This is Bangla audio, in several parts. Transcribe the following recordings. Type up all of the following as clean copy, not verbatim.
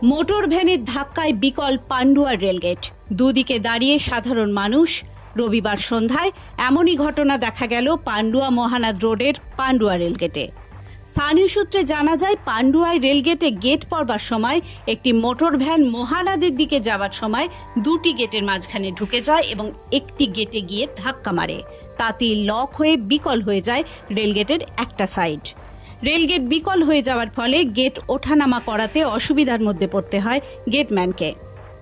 মোটর ভ্যানের ধাক্কায় বিকল পান্ডুয়া রেলগেট, দুদিকে দাঁড়িয়ে সাধারণ মানুষ। রবিবার সন্ধ্যায় এমনই ঘটনা দেখা গেল পান্ডুয়া মহানাদ রোডের পান্ডুয়া রেলগেটে। স্থানীয় সূত্রে জানা যায়, পান্ডুয়ায় রেলগেটে গেট পড়বার সময় একটি মোটর ভ্যান মহানাদের দিকে যাওয়ার সময় দুটি গেটের মাঝখানে ঢুকে যায় এবং একটি গেটে গিয়ে ধাক্কা মারে। তাতেই লক হয়ে বিকল হয়ে যায় রেলগেটের একটা সাইড। রেলগেট বিকল হয়ে যাওয়ার ফলে গেট ওঠানামা করাতে অসুবিধার মধ্যে পড়তে হয় গেটম্যানকে।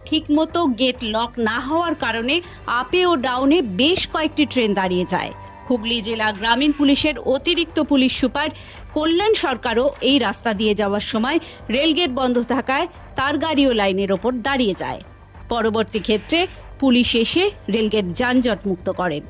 ঠিকমতো গেট লক না হওয়ার কারণে আপে ও ডাউনে বেশ কয়েকটি ট্রেন দাঁড়িয়ে যায়। হুগলি জেলা গ্রামীণ পুলিশের অতিরিক্ত পুলিশ সুপার কল্যাণ সরকারও এই রাস্তা দিয়ে যাওয়ার সময় রেলগেট বন্ধ থাকায় তার গাড়িও লাইনের ওপর দাঁড়িয়ে যায়। পরবর্তী ক্ষেত্রে পুলিশ এসে রেলগেট যানজট মুক্ত করেন।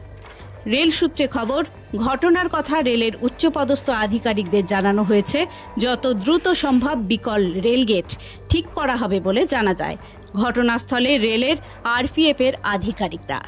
রেল সূত্রে খবর, ঘটনার কথা রেলের উচ্চপদস্থ আধিকারিকদের জানানো হয়েছে। যত দ্রুত সম্ভব বিকল রেলগেট ঠিক করা হবে বলে জানা যায়। ঘটনাস্থলে রেলের আরপিএফ এর আধিকারিকরা।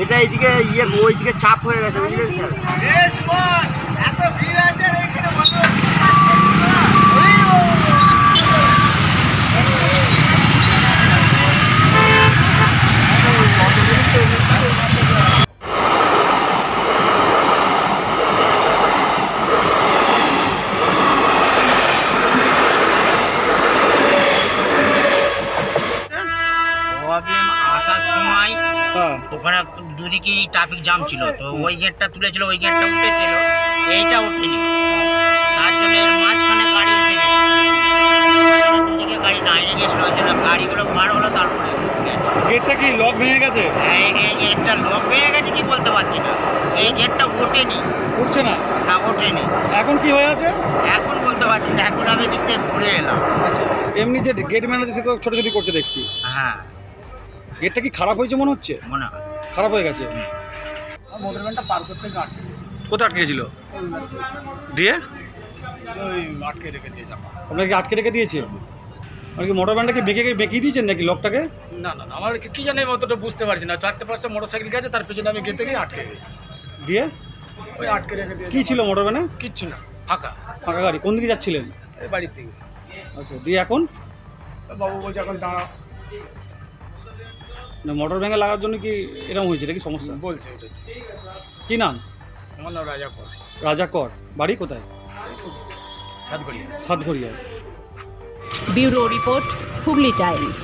এটা এইদিকে ওইদিকে চাপ হয়ে গেছে, বুঝলেন স্যার? এত ভিড় আছে এখানে। আসার সময় ওখানে দুদিকে ট্রাফিক জ্যাম ছিল, তো ওই গেটটা তুলেছিল, ওই গেটটা উঠেছিল, এইটা উঠেনি। তার জন্য মাঝখানে গাড়ি এসে গেছে, দুদিকে গাড়ি দাঁড়িয়ে গেছিল, ওই জন্য গাড়িগুলো পার হলো। তারপরে গেটটা কি লক ভেঙে গেছে? হ্যাঁ, এই গেটটা লক ভেঙে গেছে কি বলতে পারছি না। এই গেটটা ওঠেনি। উঠছে না? না, ওঠেনি। এখন কি হয়ে আছে এখন বলতে পারছি না, এখন আমি দিক থেকে ঘুরে এলাম। আচ্ছা, এমনি যে গেট ম্যানেজার সে তো ছোটাছুটি করছে দেখছি। হ্যাঁ, গেটটা কি খারাপ হয়েছে মনে হচ্ছে? মনে হয় খারাপ হয়ে গেছে। মোটর ভ্যানটা পার করতে গিয়ে আটকে গেছে। কোথায় আটকে গেছিল? দিয়ে ওই আটকে রেখে দিয়েছে। আপনাকে আটকে রেখে দিয়েছে? মানে কি মোটর ভ্যানটাকে বেঁকিয়ে দিয়েছেন নাকি লকটাকে? না না, আমার কি জানি, আমি অতটা বুঝতে পারছি না। 4-5টা মোটরসাইকেল গেছে, তার পেছনে আমি গেতে গিয়ে আটকে গেছি। দিয়ে ওই আটকে রেখে দিয়েছে। কি ছিল মোটর ভ্যানে? কিচ্ছু না, ফাঁকা ফাঁকা গাড়ি। কোন দিকে যাচ্ছিলেন? এই বাড়ির দিকে। আচ্ছা, দিয়ে এখন বাবু বলছে এখন দাঁড়া, না মোটর ভ্যানে লাগার জন্য কি এরকম হয়েছে? এটা কি সমস্যা বলছে। ওটা কি নাম? আমার নাম রাজা কর। রাজা কর। বাড়ি কোথায়? Satgaria. সাতঘরিয়ায়। Bureau report, Hooghly Times.